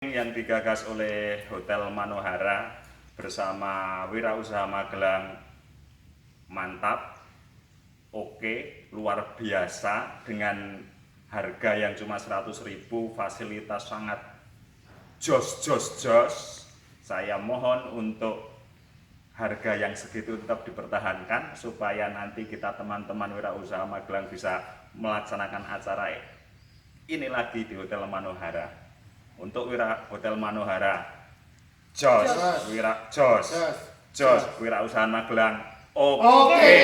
yang digagas oleh Hotel Manohara bersama Wirausaha Magelang mantap, oke, luar biasa dengan harga yang cuma 100.000, fasilitas sangat jos. Saya mohon untuk harga yang segitu tetap dipertahankan supaya nanti kita teman-teman Wirausaha Magelang bisa melaksanakan acara ini lagi di Hotel Manohara. Untuk Hotel Manohara, jos, Wirausaha Magelang, oke.